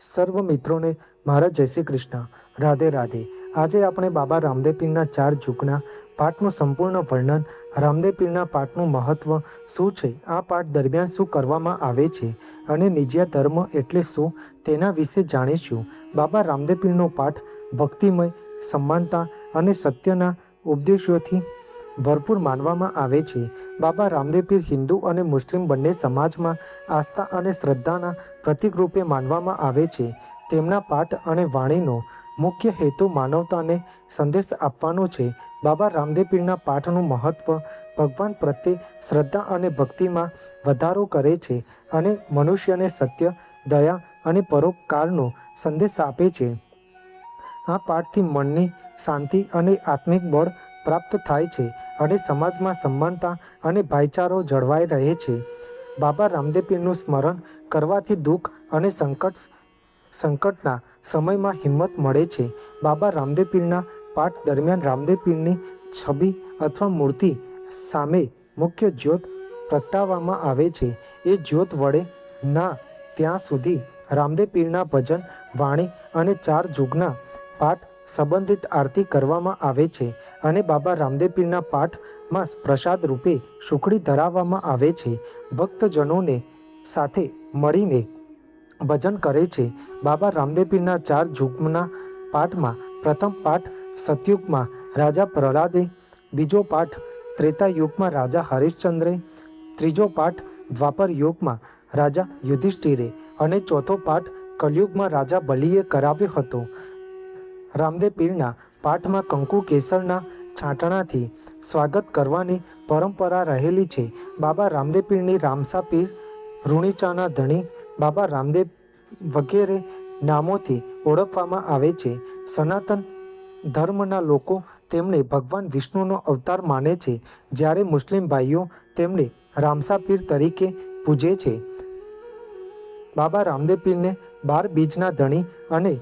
સર્વ મિત્રોને મારા જય શ્રી કૃષ્ણ, રાધે રાધે। આજે આપણે બાબા રામદેવ પીરના 4 જુગના પાઠનું સંપૂર્ણ વર્ણન, રામદેવ પીરના પાઠનું મહત્વ શું છે, આ પાઠ દરમિયાન શું કરવામાં આવે છે અને નિજ્યા ધર્મ એટલે શું તેના વિશે જાણીશું। બાબા રામદેવ પીરનો પાઠ ભક્તિમય, સમાનતા અને સત્યના ઉપદેશોથી ભરપૂર માનવામાં આવે છે। બાબા રામદેવ પીર હિન્દુ અને મુસ્લિમ બંને સમાજમાં આસ્થા અને શ્રદ્ધાના પ્રતીક રૂપે માનવામાં આવે છે। તેમના પાઠ અને વાણીનો મુખ્ય હેતુ માનવતાને સંદેશ આપવાનો છે। બાબા રામદેવ પીરના પાઠનું મહત્વ ભગવાન પ્રત્યે શ્રદ્ધા અને ભક્તિમાં વધારો કરે છે અને મનુષ્યને સત્ય, દયા અને પરોપકારનો સંદેશ આપે છે। આ પાઠથી મનની શાંતિ અને આત્મિક બળ પ્રાપ્ત થાય છે અને સમાજમાં સમાનતા અને ભાઈચારો જળવાઈ રહે છે। બાબા રામદેવ પીરનું સ્મરણ કરવાથી દુઃખ અને સંકટના સમયમાં હિંમત મળે છે। બાબા રામદેવ પીરના પાઠ દરમિયાન રામદેવ પીરની છબી અથવા મૂર્તિ સામે મુખ્ય જ્યોત પ્રગટાવવામાં આવે છે। એ જ્યોત વડે ના ત્યાં સુધી રામદેવ પીરના ભજન, વાણી અને 4 જુગના પાઠ સંબંધિત આરતી કરવામાં આવે છે અને બાબા રામદેવ પીરના પાઠમાં પ્રસાદ રૂપે સુખડી ધરાવવામાં આવે છે। ભક્તજનોને સાથે મળીને ભજન કરે છે। બાબા રામદેવ પીરના 4 જુગના પાઠમાં પ્રથમ પાઠ સતયુગમાં રાજા પ્રહલાદે, બીજો પાઠ ત્રેતા યુગમાં રાજા હરિશ્ચંદ્રે, ત્રીજો પાઠ દ્વાપર યુગમાં રાજા યુધિષ્ઠિરે અને ચોથો પાઠ કલયુગમાં રાજા બલિએ કરાવ્યો હતો। રામદેવ પીરના પાઠમાં કંકુ કેસરના છાંટણાથી સ્વાગત કરવાની પરંપરા રહેલી છે। બાબા રામદેવ પીરની રામસા પીર, રૂણીચાના ધણી, બાબા રામદેવ વગેરે નામોથી ઓળખવામાં આવે છે। સનાતન ધર્મના લોકો તેમને ભગવાન વિષ્ણુનો અવતાર માને છે, જ્યારે મુસ્લિમ ભાઈઓ તેમને રામસા પીર તરીકે પૂજે છે। બાબા રામદેવ પીરને 12 બીજના ધણી અને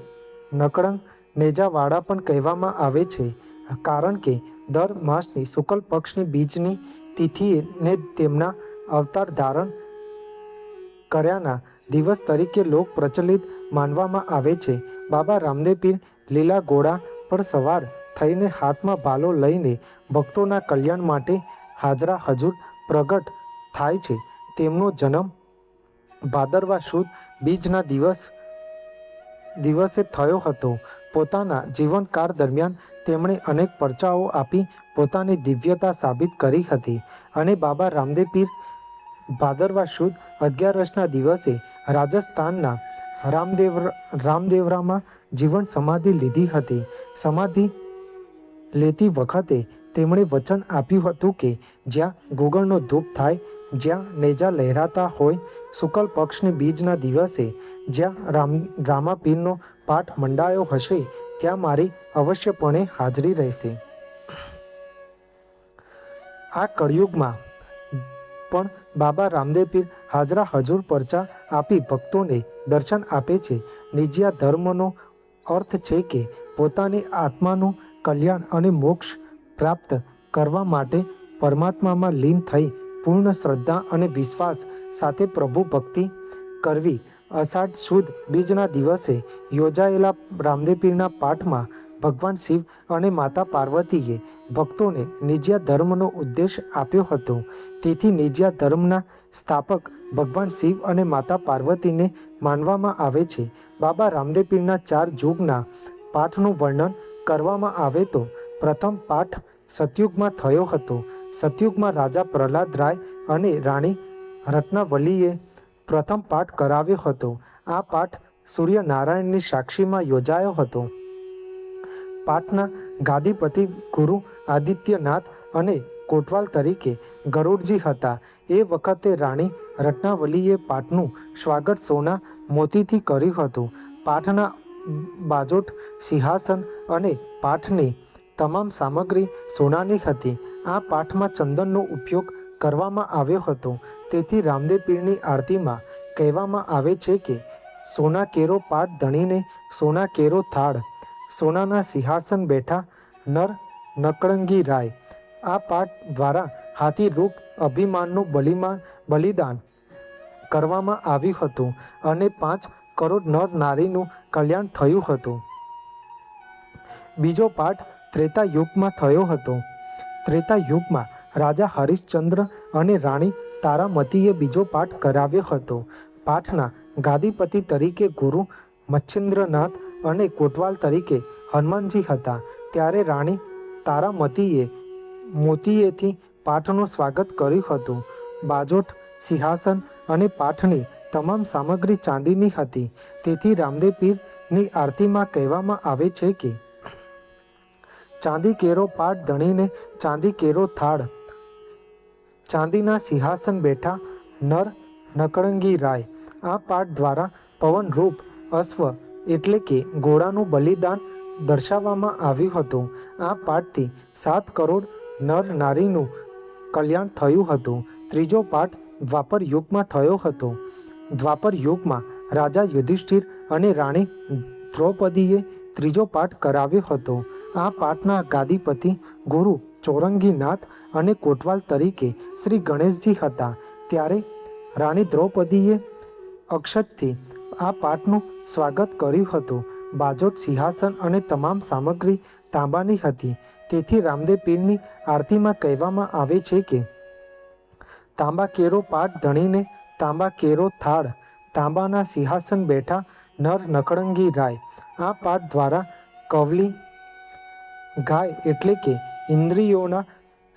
નકળંગ નેજાવાળા પણ કહેવામાં આવે છે, કારણ કે દર માસની શુક્લ પક્ષની બીજની તિથિને તેમના અવતાર ધારણ કર્યાના દિવસ તરીકે લોક પ્રચલિત માનવામાં આવે છે। બાબા રામદેવ પીર લીલા ઘોડા પર સવાર થઈને હાથમાં ભાલો લઈને ભક્તોના કલ્યાણ માટે હાજરા હજુર પ્રગટ થાય છે। તેમનો જન્મ ભાદરવા સુદ બીજના દિવસે થયો હતો। પોતાના જીવનકાળ દરમિયાન તેમણે અનેક પરચાઓ આપી પોતાની દિવ્યતા સાબિત કરી હતી અને બાબા રામદેવ પીર ભાદરવા સુદ 11ના દિવસે રાજસ્થાનના રામદેવરામાં જીવન સમાધિ લીધી હતી। સમાધિ લેતી વખતે તેમણે વચન આપ્યું હતું કે જ્યાં ગુગળનો ધૂપ થાય, જ્યાં નેજા લહેરાતા હોય, શુક્લ પક્ષની બીજના દિવસે જ્યાં રામાપીરનો પાઠ મંડાયો હશે, ત્યાં મારી અવશ્યપણે હાજરી રહેશે। આ કળિયુગમાં પણ બાબા રામદેવ પીર હાજરા હજુર પરચા આપી ભક્તોને દર્શન આપે છે। નિજ્યા ધર્મનો અર્થ છે કે પોતાની આત્માનું કલ્યાણ અને મોક્ષ પ્રાપ્ત કરવા માટે પરમાત્મામાં લીન થઈ પૂર્ણ શ્રદ્ધા અને વિશ્વાસ સાથે પ્રભુ ભક્તિ કરવી। અષાઢ સુદ બીજના દિવસે યોજાયેલા રામદેવ પીરના પાઠમાં ભગવાન શિવ અને માતા પાર્વતીએ ભક્તોને નિજ્યા ધર્મનો ઉપદેશ આપ્યો હતો। તેથી નિજ્યા ધર્મના સ્થાપક ભગવાન શિવ અને માતા પાર્વતીને માનવામાં આવે છે। બાબા રામદેવ પીરના 4 જુગના પાઠનું વર્ણન કરવામાં આવે તો પ્રથમ પાઠ સતયુગમાં થયો હતો। સતયુગમાં રાજા પ્રહલાદ રાય અને રાણી રત્નાવલીએ પ્રથમ પાઠ કરાવ્યો હતો। આ પાઠ સૂર્યનારાયણની સાક્ષીમાં યોજાયો હતો। પાઠના ગાદીપતિ ગુરુ આદિત્યનાથ અને કોટવાલ તરીકે ગરુડજી હતા। એ વખતે રાણી રત્નાવલીએ પાઠનું સ્વાગત સોના મોતીથી કર્યું હતું। પાઠના બાજોટ, સિંહાસન અને પાઠની તમામ સામગ્રી સોનાની હતી। આ પાઠમાં ચંદનનો ઉપયોગ કરવામાં આવ્યો હતો। તેથી રામદેવ પીરની આરતીમાં કહેવામાં આવે છે કે સોના કેરો પાઠ ધણીને સોના કેરો થાળ, સોનાના સિંહાસન બેઠા નર નકળંગી રાય। આ પાઠ દ્વારા હાથી રૂપ અભિમાનનું બલિદાન કરવામાં આવ્યું હતું અને 5 કરોડ નર નારીનું કલ્યાણ થયું હતું. બીજો પાઠ ત્રેતા યુગમાં થયો હતો. ત્રેતા યુગમાં રાજા હરિશ્ચંદ્ર અને રાણી તારામતીએ બીજો પાઠ કરાવ્યો હતો. પાઠના ગાદીપતિ તરીકે ગુરુ મચ્છિન્દ્રનાથ અને કોટવાલ તરીકે હનુમાનજી હતા. ત્યારે રાણી તારામતીએ મોતીએથી પાઠનું સ્વાગત કર્યું હતું. બાજોટ, સિંહાસન અને પાઠની તમામ સામગ્રી ચાંદીની હતી. તેથી રામદેવ પીરની આરતીમાં કહેવામાં આવે છે કે ચાંદી કેરો પાટ ધણીને ચાંદી કેરો થાળ, ચાંદીના સિંહાસન બેઠા નર નકળંગી રાય. આ પાઠ દ્વારા પવનરૂપ અશ્વ એટલે કે ઘોડાનું બલિદાન દર્શાવવામાં આવ્યું હતું. આ પાઠથી 7 કરોડ નર નારીનું કલ્યાણ થયું હતું. ત્રીજો પાઠ દ્વાપર યુગમાં થયો હતો. દ્વાપર યુગમાં રાજા યુધિષ્ઠિર અને રાણી દ્રૌપદીએ ત્રીજો પાઠ કરાવ્યો હતો. આ પાઠના ગાદીપતિ ગુરુ ચોરંગીનાથ અને કોટવાલ તરીકે શ્રી ગણેશજી હતા. ત્યારે રાણી દ્રૌપદીએ અક્ષતથી આ પાઠનું સ્વાગત કર્યું હતું. બાજોટ, સિંહાસન અને તમામ સામગ્રી તાંબાની હતી. તેથી રામદેવ પીરની આરતીમાં કહેવામાં આવે છે કે તાંબા કેરો પાટ ધણીને તાંબા કેરો થાળ, તાંબાના સિંહાસન બેઠા નર નકળંગી રાય. આ પાઠ દ્વારા કવલી ગાય એટલે કે ઇન્દ્રિયોના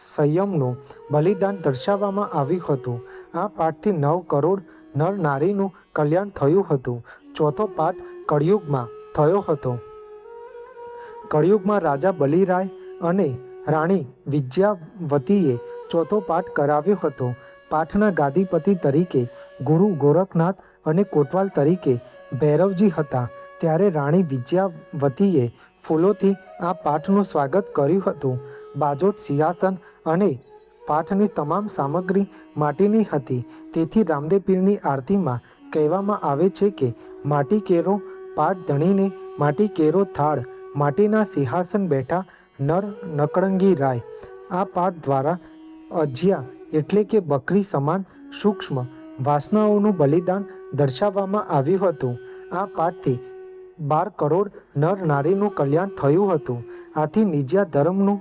સંયમનું બલિદાન દર્શાવવામાં આવ્યું હતું. આ પાઠથી 9 કરોડ નર નારીનું કલ્યાણ થયું હતું. ચોથો પાઠ કળિયુગમાં થયો હતો. કળિયુગમાં રાજા બલિરાય અને રાણી વિજયાવતીએ ચોથો પાઠ કરાવ્યો હતો. પાઠના ગાદીપતિ તરીકે ગુરુ ગોરખનાથ અને કોટવાલ તરીકે ભૈરવજી હતા. ત્યારે રાણી વિજયાવતીએ ફૂલોથી આ પાઠનું સ્વાગત કર્યું હતું. બાજોટ, સિંહાસન અને પાઠની તમામ સામગ્રી માટીની હતી. તેથી રામદેવ પીરની આરતીમાં કહેવામાં આવે છે કે માટી કેરો પાટ ધણીને માટી કેરો થાળ, માટીના સિંહાસન બેઠા નર નકળંગી રાય. આ પાઠ દ્વારા અજ્યા એટલે કે બકરી સમાન સૂક્ષ્મ વાસનાઓનું બલિદાન દર્શાવવામાં આવ્યું હતું. આ પાઠથી 12 કરોડ નર નારીનું કલ્યાણ થયું હતું. આથી નિજ્યા ધર્મનું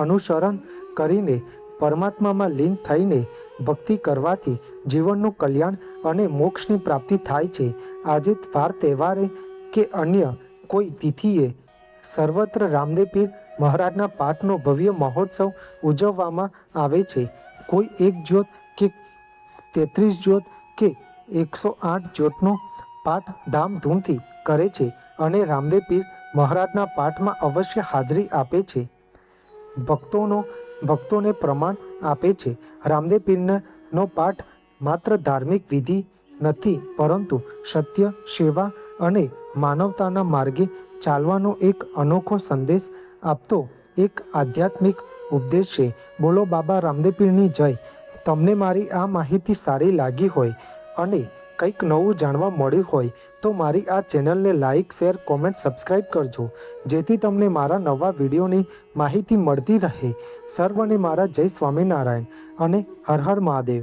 અનુસરણ કરીને પરમાત્મામાં લીન થઈને ભક્તિ કરવાથી જીવનનું કલ્યાણ અને મોક્ષની પ્રાપ્તિ થાય છે. આજે વાર તહેવારે કે અન્ય કોઈ તિથિએ સર્વત્ર રામદેવ પીર મહારાજના પાઠનો ભવ્ય મહોત્સવ ઉજવવામાં આવે છે. કોઈ 1 જ્યોત કે 33 જ્યોત કે 108 જ્યોતનો પાઠ ધામધૂમથી કરે છે અને રામદેવ પીર મહારાજના પાઠમાં અવશ્ય હાજરી આપે છે. ભક્તોને પ્રમાણ આપે છે. રામદેવ પીરનો પાઠ માત્ર ધાર્મિક વિધિ નથી, પરંતુ સત્ય, સેવા અને માનવતાના માર્ગે ચાલવાનો એક અનોખો સંદેશ આપતો એક આધ્યાત્મિક ઉપદેશ છે. બોલો બાબા રામદેવ પીરની જય. તમને મારી આ માહિતી સારી લાગી હોય અને કંઈક નવું જાણવા મળ્યું હોય તો મારી આ ચેનલને લાઇક, શેર, કોમેન્ટ, સબસ્ક્રાઈબ કરજો, જેથી તમને મારા નવા વિડીયોની માહિતી મળતી રહે. સર્વને મારા જય સ્વામિનારાયણ અને હર હર મહાદેવ.